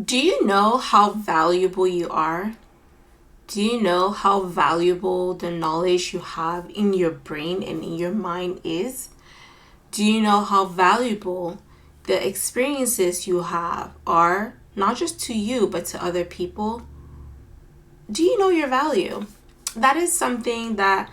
Do you know how valuable you are? Do you know how valuable the knowledge you have in your brain and in your mind is? Do you know how valuable the experiences you have are, not just to you, but to other people? Do you know your value? That is something that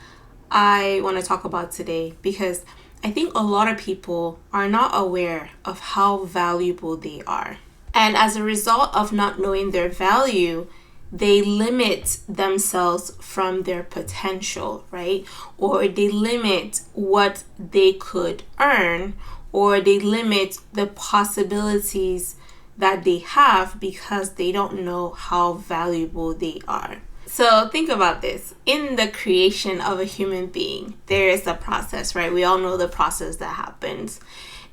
I want to talk about today because I think a lot of people are not aware of how valuable they are. And as a result of not knowing their value, they limit themselves from their potential, right? Or they limit what they could earn, or they limit the possibilities that they have because they don't know how valuable they are. So think about this. In the creation of a human being, there is a process, right? We all know the process that happens.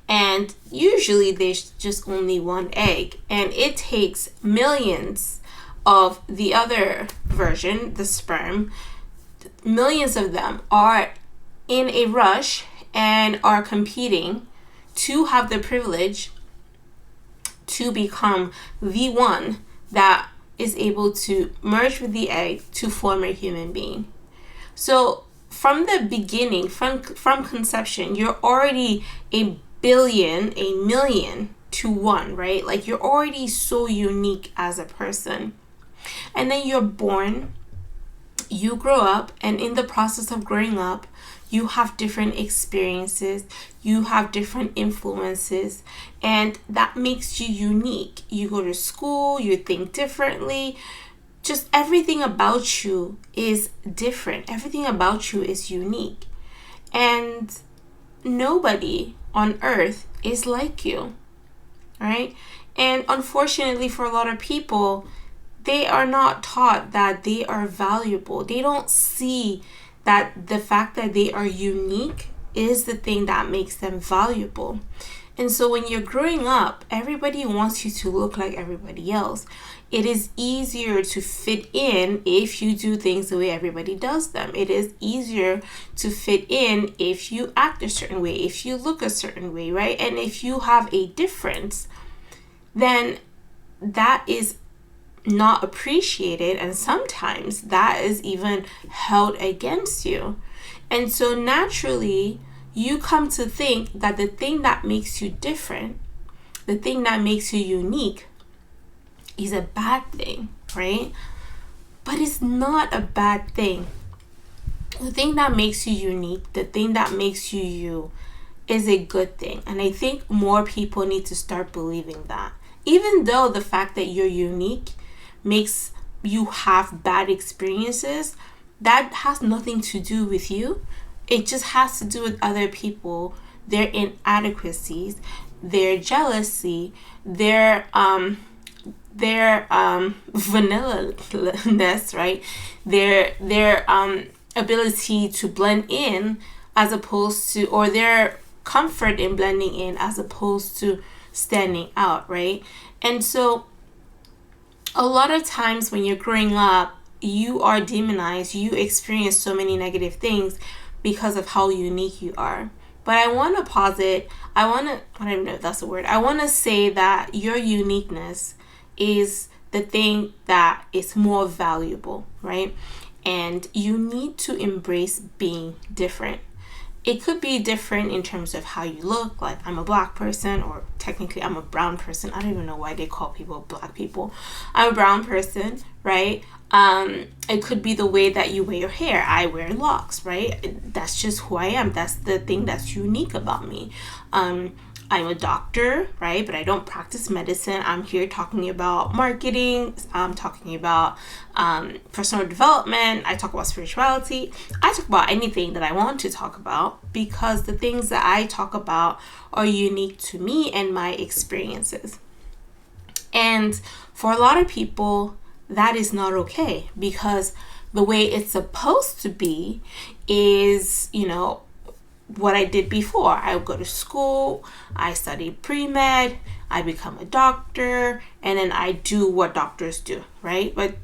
And usually there's just only one egg, and it takes millions of the other version, the sperm. Millions of them are in a rush and are competing to have the privilege to become the one that is able to merge with the egg to form a human being. So from the beginning, from conception, you're already a million to one, right? Like you're already so unique as a person. And then you're born, you grow up, and in the process of growing up, you have different experiences, you have different influences, and that makes you unique. You go to school, you think differently. Just everything about you is different. Everything about you is unique. And nobody on earth is like you, right? And unfortunately for a lot of people, they are not taught that they are valuable. They don't see that the fact that they are unique is the thing that makes them valuable. And so when you're growing up, everybody wants you to look like everybody else. It is easier to fit in if you do things the way everybody does them. It is easier to fit in if you act a certain way, if you look a certain way, right? And if you have a difference, then that is not appreciated, and sometimes that is even held against you. And so naturally, you come to think that the thing that makes you different, the thing that makes you unique, is a bad thing, right? But it's not a bad thing. The thing that makes you unique, the thing that makes you you, is a good thing. And I think more people need to start believing that. Even though the fact that you're unique makes you have bad experiences, that has nothing to do with you. It just has to do with other people, their inadequacies, their jealousy, their vanilla-ness, right? Their ability to blend in as opposed to, or their comfort in blending in as opposed to standing out, right? And so a lot of times when you're growing up, you are demonized, you experience so many negative things because of how unique you are. But I want to posit, I don't even know if that's a word, I want to say that your uniqueness is the thing that is more valuable, right? And you need to embrace being different. It could be different in terms of how you look, like I'm a black person, or technically I'm a brown person. I don't even know why they call people black people. I'm a brown person, right? It could be the way that you wear your hair. I wear locks, right? That's just who I am. That's the thing that's unique about me. I'm a doctor, right? But I don't practice medicine. I'm here talking about marketing. I'm talking about personal development. I talk about spirituality. I talk about anything that I want to talk about because the things that I talk about are unique to me and my experiences. And for a lot of people, that is not okay because the way it's supposed to be is, what I did before. I would go to school, I studied pre-med, I become a doctor, and then I do what doctors do, right? But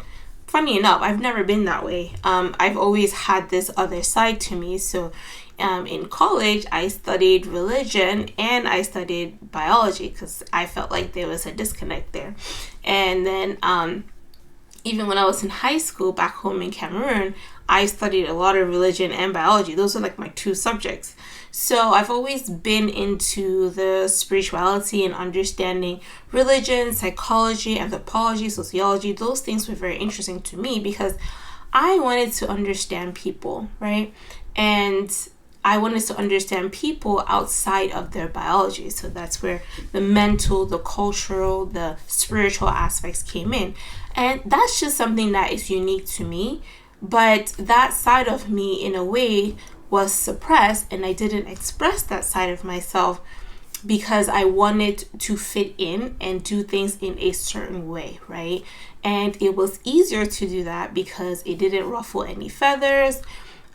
funny enough, I've never been that way. I've always had this other side to me. So in college, I studied religion and I studied biology because I felt like there was a disconnect there. And then even when I was in high school back home in Cameroon, I studied a lot of religion and biology. Those are like my two subjects. So I've always been into the spirituality and understanding religion, psychology, anthropology, sociology. Those things were very interesting to me because I wanted to understand people, right? And I wanted to understand people outside of their biology. So that's where the mental, the cultural, the spiritual aspects came in. And that's just something that is unique to me. But that side of me, in a way, was suppressed, and I didn't express that side of myself because I wanted to fit in and do things in a certain way, right? And it was easier to do that because it didn't ruffle any feathers.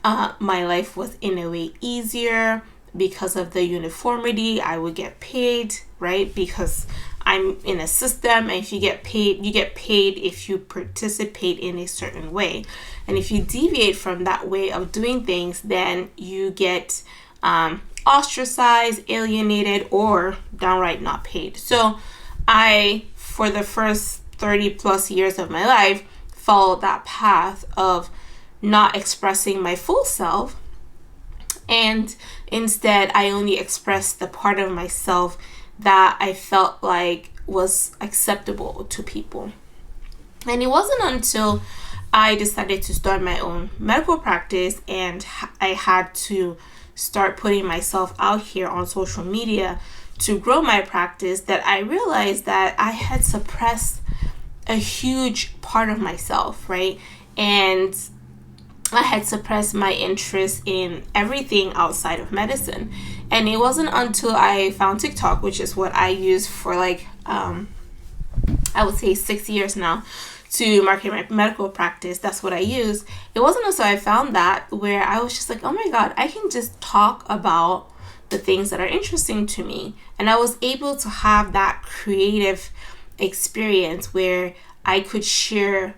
My life was in a way easier because of the uniformity. I would get paid, right? Because I'm in a system, and if you get paid if you participate in a certain way. And if you deviate from that way of doing things, then you get ostracized, alienated, or downright not paid. So I, for the first 30 plus years of my life, followed that path of not expressing my full self. And instead, I only expressed the part of myself that I felt like was acceptable to people. And it wasn't until I decided to start my own medical practice and I had to start putting myself out here on social media to grow my practice that I realized that I had suppressed a huge part of myself, right? And I had suppressed my interest in everything outside of medicine. And it wasn't until I found TikTok, which is what I use for like, I would say 6 years now, to market my medical practice. That's what I use. It wasn't until I found that where I was just like, oh my God, I can just talk about the things that are interesting to me. And I was able to have that creative experience where I could share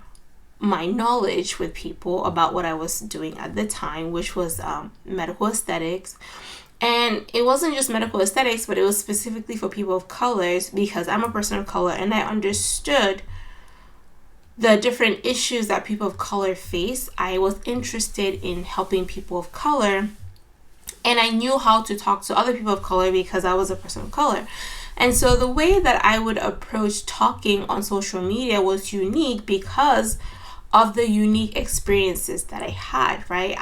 my knowledge with people about what I was doing at the time, which was medical aesthetics. And it wasn't just medical aesthetics, but it was specifically for people of colors because I'm a person of color and I understood the different issues that people of color face. I was interested in helping people of color, and I knew how to talk to other people of color because I was a person of color. And so the way that I would approach talking on social media was unique because of the unique experiences that I had, right?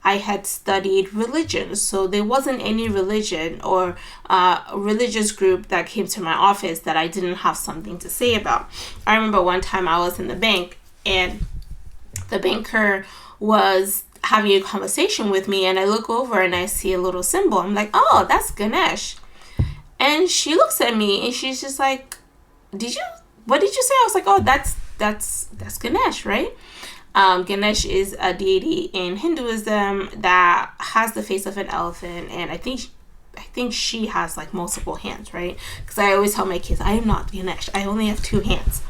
I had studied religion, so there wasn't any religion or religious group that came to my office that I didn't have something to say about. I remember one time I was in the bank and the banker was having a conversation with me, and I look over and I see a little symbol. I'm like, oh, that's Ganesh. And she looks at me and she's just like, what did you say? I was like, oh, that's Ganesh, right? Ganesh is a deity in Hinduism that has the face of an elephant, and I think she has like multiple hands, right? Because I always tell my kids, I am not Ganesh. I only have 2 hands.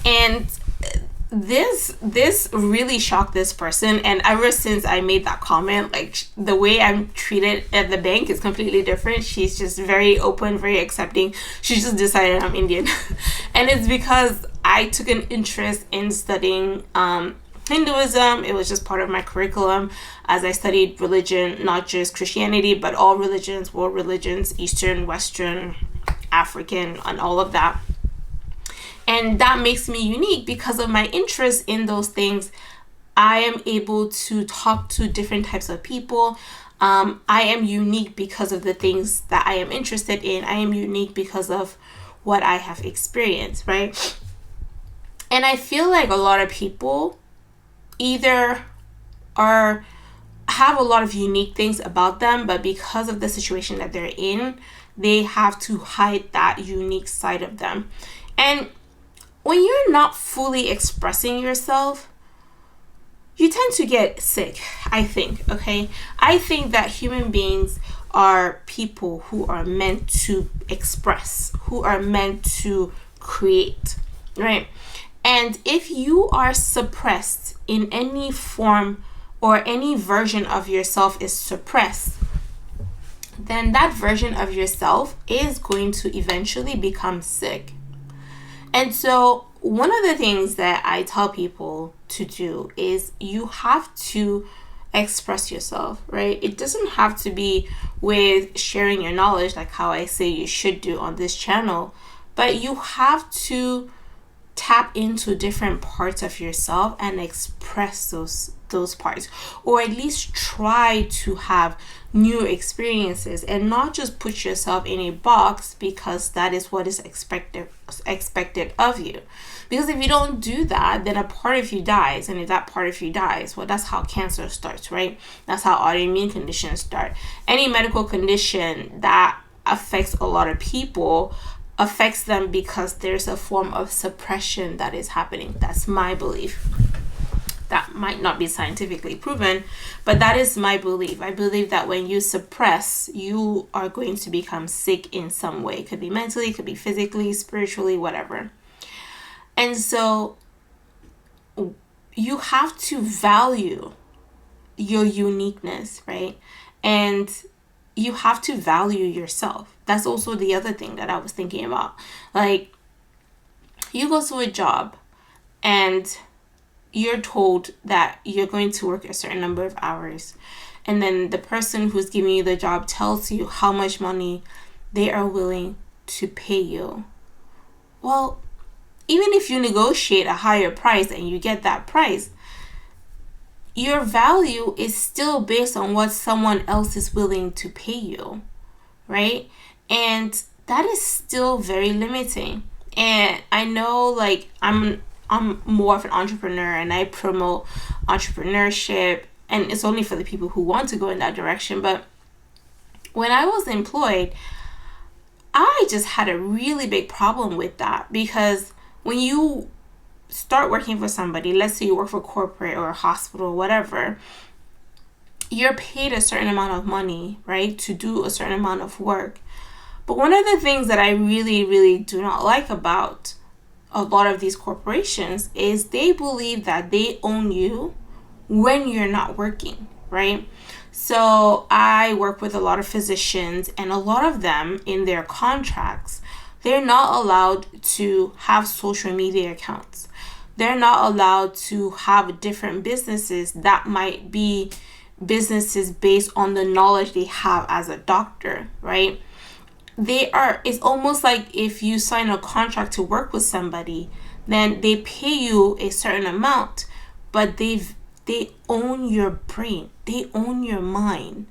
And this really shocked this person, and ever since I made that comment, like the way I'm treated at the bank is completely different. She's just very open, very accepting. She just decided I'm Indian. And it's because I took an interest in studying Hinduism. It was just part of my curriculum as I studied religion, not just Christianity, but all religions, world religions, Eastern, Western, African, and all of that. And that makes me unique because of my interest in those things. I am able to talk to different types of people. I am unique because of the things that I am interested in. I am unique because of what I have experienced, right? And I feel like a lot of people either have a lot of unique things about them, but because of the situation that they're in, they have to hide that unique side of them. And when you're not fully expressing yourself, you tend to get sick, I think, okay? I think that human beings are people who are meant to express, who are meant to create, right? And if you are suppressed in any form or any version of yourself is suppressed, then that version of yourself is going to eventually become sick. And so one of the things that I tell people to do is you have to express yourself, right? It doesn't have to be with sharing your knowledge like how I say you should do on this channel, but you have to tap into different parts of yourself and express those parts, or at least try to have new experiences and not just put yourself in a box because that is what is expected of you. Because if you don't do that, then a part of you dies, and if that part of you dies, well, that's how cancer starts, right? That's how autoimmune conditions start. Any medical condition that affects a lot of people affects them because there's a form of suppression that is happening. That's my belief. That might not be scientifically proven, but that is my belief. I believe that when you suppress, you are going to become sick in some way. It could be mentally, it could be physically, spiritually, whatever. And so you have to value your uniqueness, right? And you have to value yourself. That's also the other thing that I was thinking about. Like, you go to a job and you're told that you're going to work a certain number of hours, and then the person who's giving you the job tells you how much money they are willing to pay you. Well, even if you negotiate a higher price and you get that price, your value is still based on what someone else is willing to pay you, right? And that is still very limiting. And I know, like, I'm more of an entrepreneur and I promote entrepreneurship, and it's only for the people who want to go in that direction. But when I was employed, I just had a really big problem with that, because when you start working for somebody, let's say you work for corporate or a hospital, whatever, you're paid a certain amount of money, right, to do a certain amount of work. But one of the things that I really, really do not like about a lot of these corporations is they believe that they own you when you're not working, right? So I work with a lot of physicians, and a lot of them in their contracts, they're not allowed to have social media accounts. They're not allowed to have different businesses that might be businesses based on the knowledge they have as a doctor, right? It's almost like if you sign a contract to work with somebody, then they pay you a certain amount, but they own your brain, they own your mind.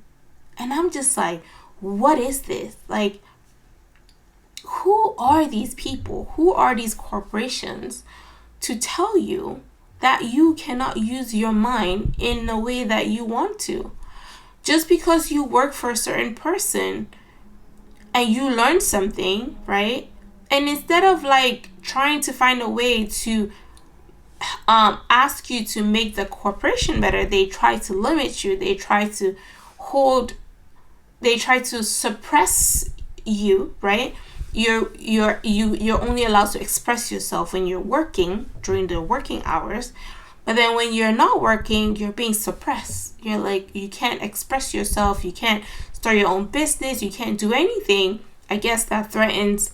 And I'm just like, what is this? Like, who are these people? Who are these corporations to tell you that you cannot use your mind in the way that you want to? Just because you work for a certain person and you learn something, right? And instead of like trying to find a way to ask you to make the corporation better, they try to limit you. They try to suppress you, right? You're only allowed to express yourself when you're working during the working hours. But then when you're not working, you're being suppressed. You're like, you can't express yourself. You can't start your own business. You can't do anything. I guess that threatens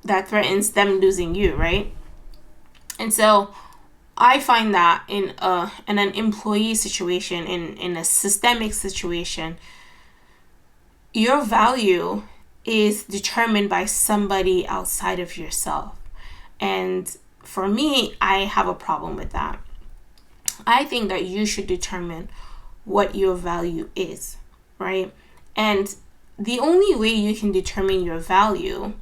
them losing you, right? And so I find that in an employee situation, in a systemic situation, your value is determined by somebody outside of yourself. And for me, I have a problem with that. I think that you should determine what your value is, right? And the only way you can determine your value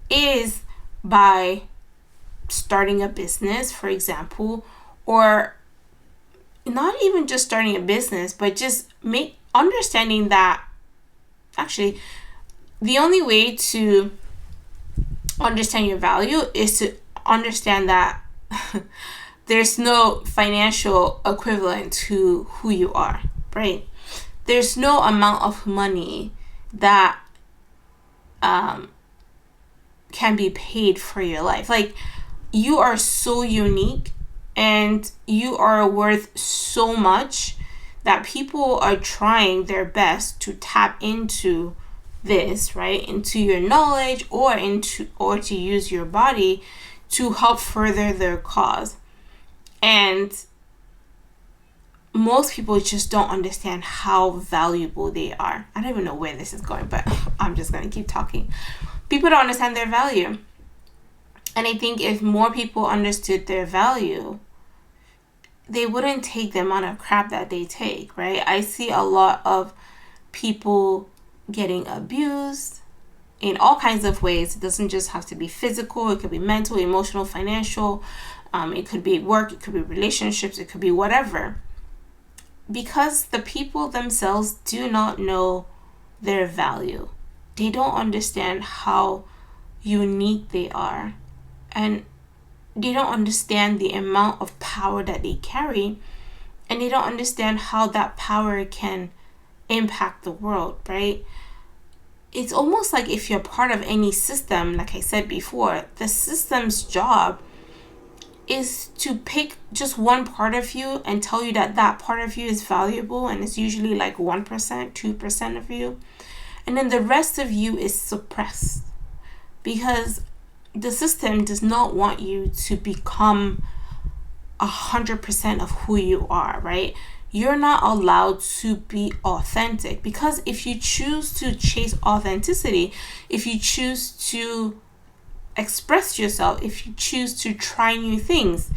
is by starting a business, for example, or not even just starting a business, but just understanding that actually the only way to understand your value is to understand that there's no financial equivalent to who you are, right? There's no amount of money that can be paid for your life. Like, you are so unique and you are worth so much that people are trying their best to tap into this, right? Into your knowledge or to use your body to help further their cause. And most people just don't understand how valuable they are. I don't even know where this is going, but I'm just going to keep talking. People don't understand their value. And I think if more people understood their value, they wouldn't take the amount of crap that they take, right? I see a lot of people getting abused in all kinds of ways. It doesn't just have to be physical. It could be mental, emotional, financial. It could be work. It could be relationships. It could be whatever. Because the people themselves do not know their value. They don't understand how unique they are. And they don't understand the amount of power that they carry. And they don't understand how that power can impact the world, right? It's almost like if you're part of any system, like I said before, the system's job is to pick just one part of you and tell you that that part of you is valuable, and it's usually like 1%, 2% of you. And then the rest of you is suppressed because the system does not want you to become 100% of who you are, right? You're not allowed to be authentic, because if you choose to chase authenticity, if you choose to express yourself, if you choose to try new things,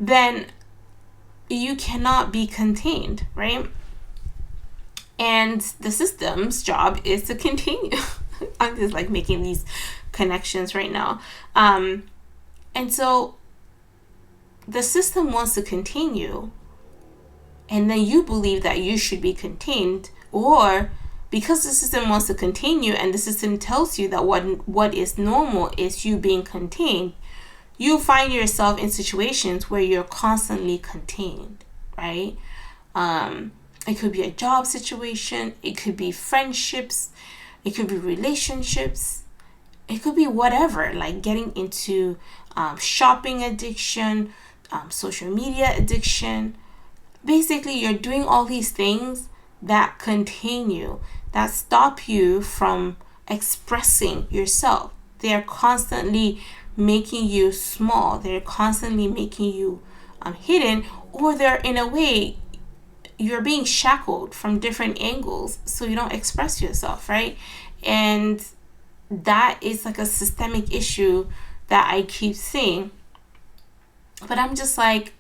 then you cannot be contained, right? And the system's job is to continue. I'm just like making these connections right now. And so the system wants to continue, and then you believe that you should be contained, or because the system wants to continue and the system tells you that what is normal is you being contained, you find yourself in situations where you're constantly contained, right? It could be a job situation, it could be friendships, it could be relationships, it could be whatever, like getting into shopping addiction, social media addiction. Basically, you're doing all these things that contain you, that stop you from expressing yourself. They're constantly making you small. They're constantly making you hidden, or they're, in a way, you're being shackled from different angles so you don't express yourself, right? And that is like a systemic issue that I keep seeing. But I'm just like,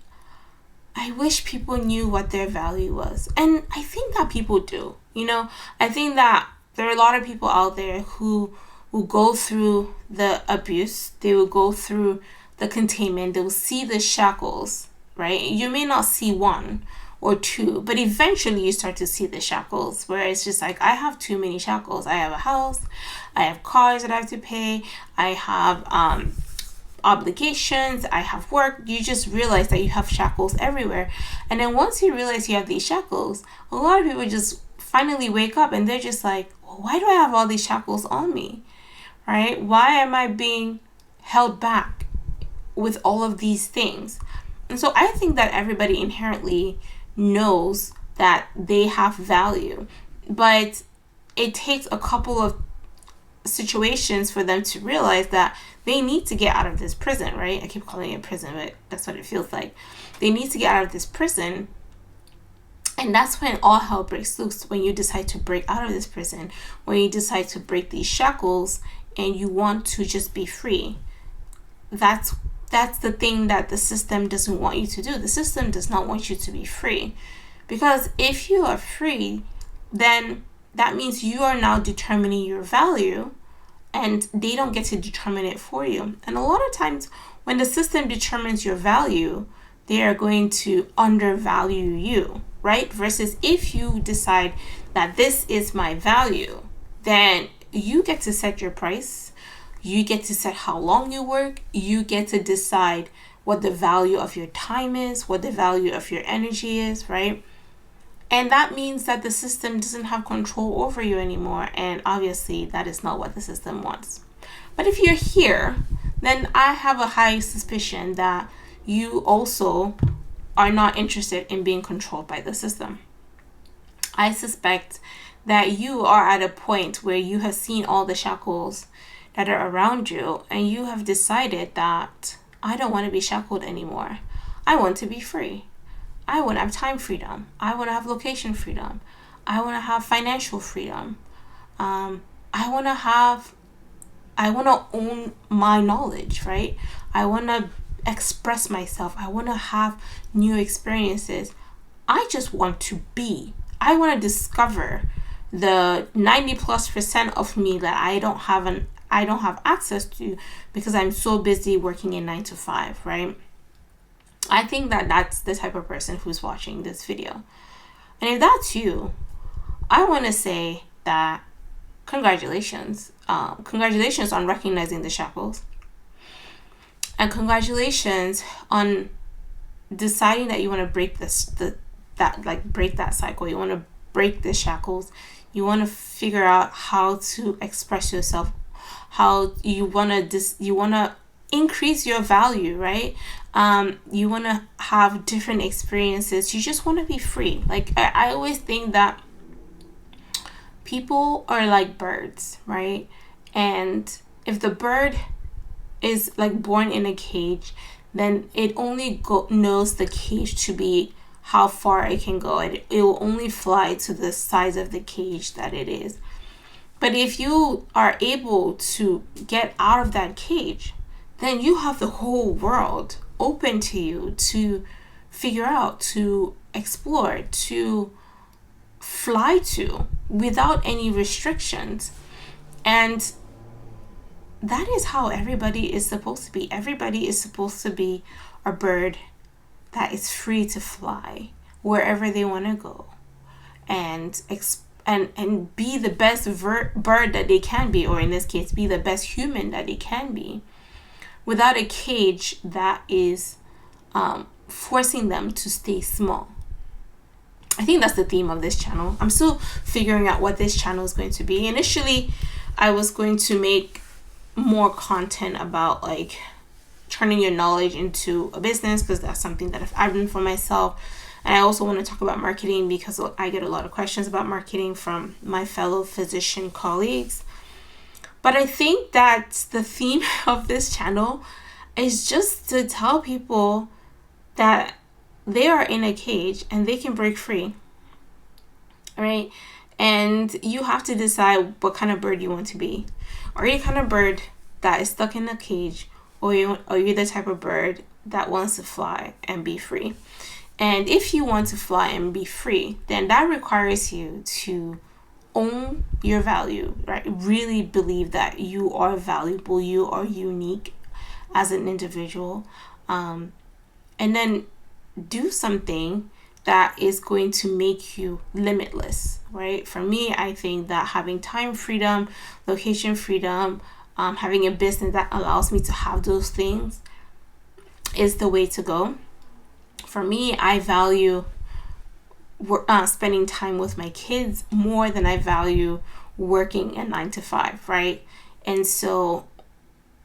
I wish people knew what their value was. And I think that people do. I think that there are a lot of people out there who will go through the abuse. They will go through the containment. They will see the shackles, right? You may not see one or two, but eventually you start to see the shackles, where it's just like, I have too many shackles. I have a house. I have cars that I have to pay. I have obligations, I have work. You just realize that you have shackles everywhere. And then once you realize you have these shackles, a lot of people just finally wake up and they're just like, well, why do I have all these shackles on me, right? Why am I being held back with all of these things? And so I think that everybody inherently knows that they have value, but it takes a couple of situations for them to realize that they need to get out of this prison, right? I keep calling it prison, but that's what it feels like. They need to get out of this prison. And that's when all hell breaks loose, when you decide to break out of this prison, when you decide to break these shackles and you want to just be free. That's the thing that the system doesn't want you to do. The system does not want you to be free. Because if you are free, then that means you are now determining your value, and they don't get to determine it for you. And a lot of times when the system determines your value, they are going to undervalue you, right? Versus if you decide that this is my value, then you get to set your price. You get to set how long you work. You get to decide what the value of your time is, what the value of your energy is, right? And that means that the system doesn't have control over you anymore. And obviously, that is not what the system wants. But if you're here, then I have a high suspicion that you also are not interested in being controlled by the system. I suspect that you are at a point where you have seen all the shackles that are around you, and you have decided that I don't want to be shackled anymore. I want to be free. I want to have time freedom. I want to have location freedom. I want to have financial freedom. I want to own my knowledge, right? I want to express myself. I want to have new experiences. I just want to be. I want to discover the 90+% of me that I don't have access to because I'm so busy working in 9 to 5, right? I think that that's the type of person who's watching this video. And if that's you, I want to say that congratulations. Congratulations on recognizing the shackles. And congratulations on deciding that you want to break break that cycle. You want to break the shackles. You want to figure out how to express yourself, how you want to increase your value, right? You want to have different experiences. You just want to be free. Like I always think that people are like birds, right? And if the bird is like born in a cage, then it only knows the cage to be how far it can go. It will only fly to the size of the cage that it is. But if you are able to get out of that cage, then you have the whole world open to you to figure out, to explore, to fly to without any restrictions. And that is how everybody is supposed to be. Everybody is supposed to be a bird that is free to fly wherever they want to go and be the best bird that they can be, or in this case, be the best human that they can be, without a cage that is forcing them to stay small. I think that's the theme of this channel. I'm still figuring out what this channel is going to be. Initially, I was going to make more content about like turning your knowledge into a business, because that's something that I've done for myself. And I also want to talk about marketing because I get a lot of questions about marketing from my fellow physician colleagues. But I think that the theme of this channel is just to tell people that they are in a cage and they can break free, right? And you have to decide what kind of bird you want to be. Are you the kind of bird that is stuck in a cage, or are you the type of bird that wants to fly and be free? And if you want to fly and be free, then that requires you to own your value, right? Really believe that you are valuable, you are unique as an individual, and then do something that is going to make you limitless, right? For me, I think that having time freedom, location freedom, having a business that allows me to have those things is the way to go. For me, I value spending time with my kids more than I value working at 9 to 5, right? And so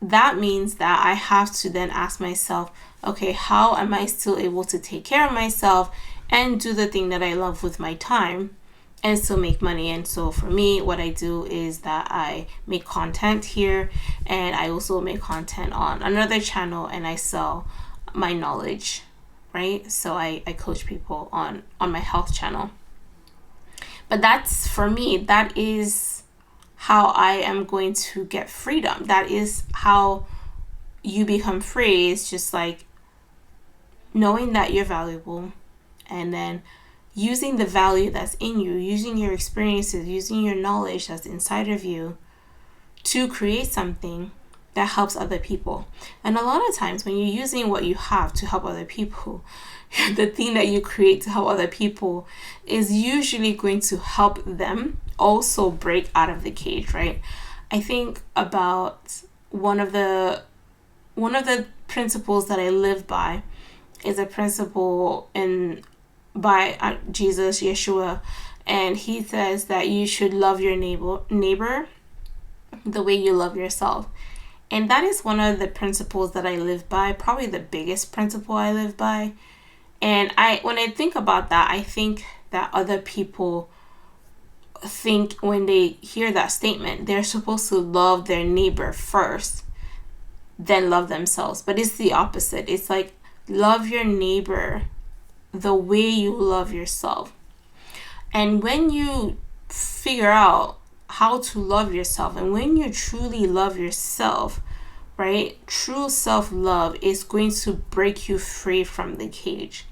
that means that I have to then ask myself, okay, how am I still able to take care of myself and do the thing that I love with my time and still make money? And so for me, what I do is that I make content here, and I also make content on another channel, and I sell my knowledge, right? So I coach people on my health channel. But that's, for me, that is how I am going to get freedom. That is how you become free. It's just like knowing that you're valuable, and then using the value that's in you, using your experiences, using your knowledge that's inside of you to create something that helps other people. And a lot of times when you're using what you have to help other people, the thing that you create to help other people is usually going to help them also break out of the cage, right? I think about one of the principles that I live by is a principle by Jesus, Yeshua, and he says that you should love your neighbor the way you love yourself. And that is one of the principles that I live by, probably the biggest principle I live by. And when I think about that, I think that other people think when they hear that statement, they're supposed to love their neighbor first, then love themselves. But it's the opposite. It's like, love your neighbor the way you love yourself. And when you figure out how to love yourself, and when you truly love yourself, right, true self-love is going to break you free from the cage.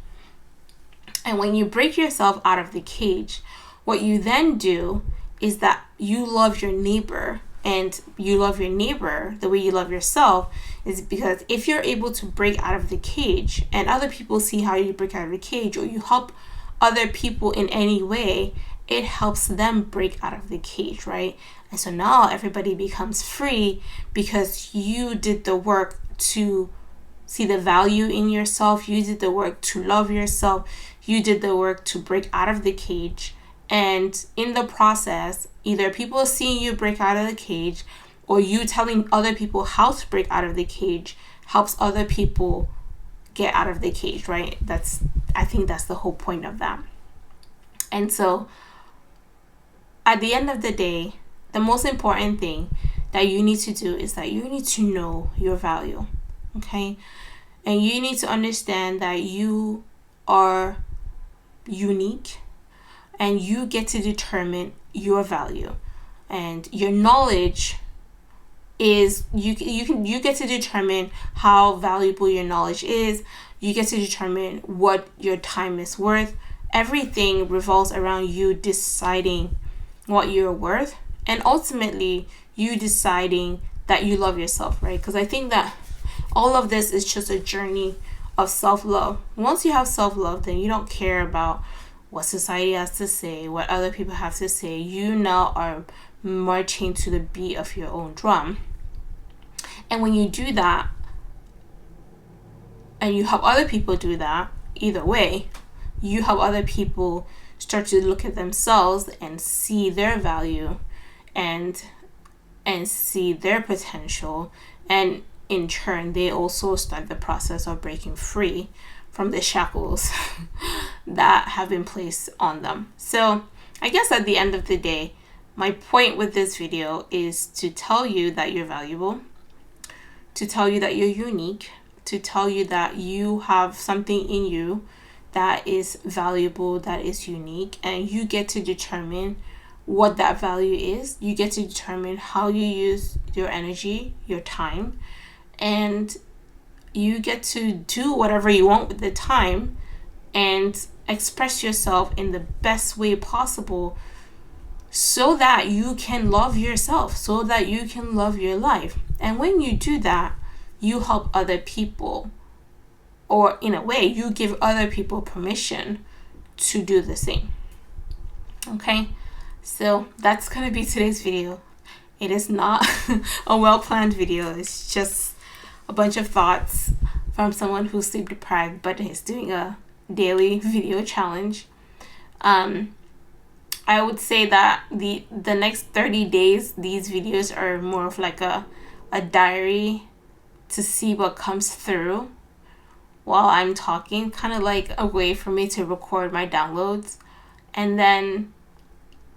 And when you break yourself out of the cage, what you then do is that you love your neighbor, and you love your neighbor the way you love yourself is because if you're able to break out of the cage and other people see how you break out of the cage, or you help other people in any way, it helps them break out of the cage, right? And so now everybody becomes free because you did the work to see the value in yourself. You did the work to love yourself. You did the work to break out of the cage. And in the process, either people seeing you break out of the cage or you telling other people how to break out of the cage helps other people get out of the cage, right? I think that's the whole point of that. And so at the end of the day, the most important thing that you need to do is that you need to know your value, okay? And you need to understand that you are unique and you get to determine your value. And your knowledge is, you get to determine how valuable your knowledge is. You get to determine what your time is worth. Everything revolves around you deciding what you're worth, and ultimately you deciding that you love yourself, right? Because I think that all of this is just a journey of self-love. Once you have self-love, then you don't care about what society has to say, what other people have to say. You now are marching to the beat of your own drum. And when you do that, and you help other people do that, either way, you help other people start to look at themselves and see their value and see their potential, and in turn they also start the process of breaking free from the shackles that have been placed on them. So I guess at the end of the day, my point with this video is to tell you that you're valuable, to tell you that you're unique, to tell you that you have something in you that is valuable, that is unique, and you get to determine what that value is. You get to determine how you use your energy, your time, and you get to do whatever you want with the time and express yourself in the best way possible so that you can love yourself, so that you can love your life. And when you do that, you help other people, or in a way, you give other people permission to do the same. Okay, so that's gonna be today's video. It is not a well-planned video. It's just a bunch of thoughts from someone who's sleep deprived but is doing a daily video challenge. I would say that the next 30 days, these videos are more of like a diary to see what comes through while I'm talking, kind of like a way for me to record my downloads. And then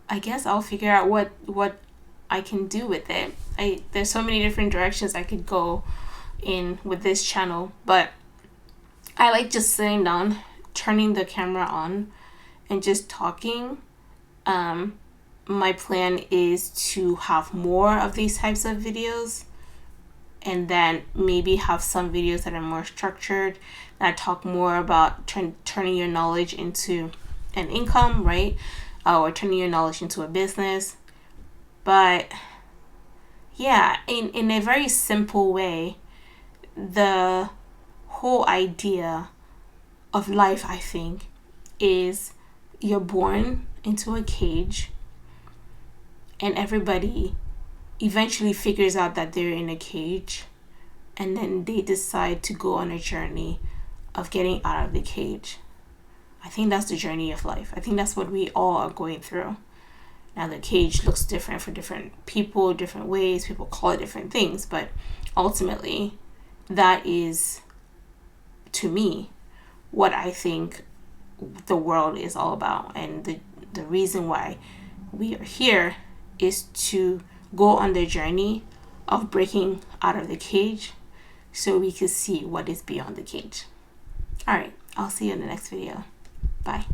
I guess I'll figure out what I can do with it. There's so many different directions I could go in with this channel, but I like just sitting down, turning the camera on, and just talking. My plan is to have more of these types of videos, and then maybe have some videos that are more structured, that talk more about turning your knowledge into an income, right? Or turning your knowledge into a business. But yeah, in a very simple way, the whole idea of life, I think, is you're born into a cage, and everybody eventually figures out that they're in a cage, and then they decide to go on a journey of getting out of the cage. I think that's the journey of life. I think that's what we all are going through. Now, the cage looks different for different people, different ways. People call it different things, but ultimately, that is, to me, what I think the world is all about. And the reason why we are here is to go on the journey of breaking out of the cage so we can see what is beyond the cage. All right, I'll see you in the next video. Bye.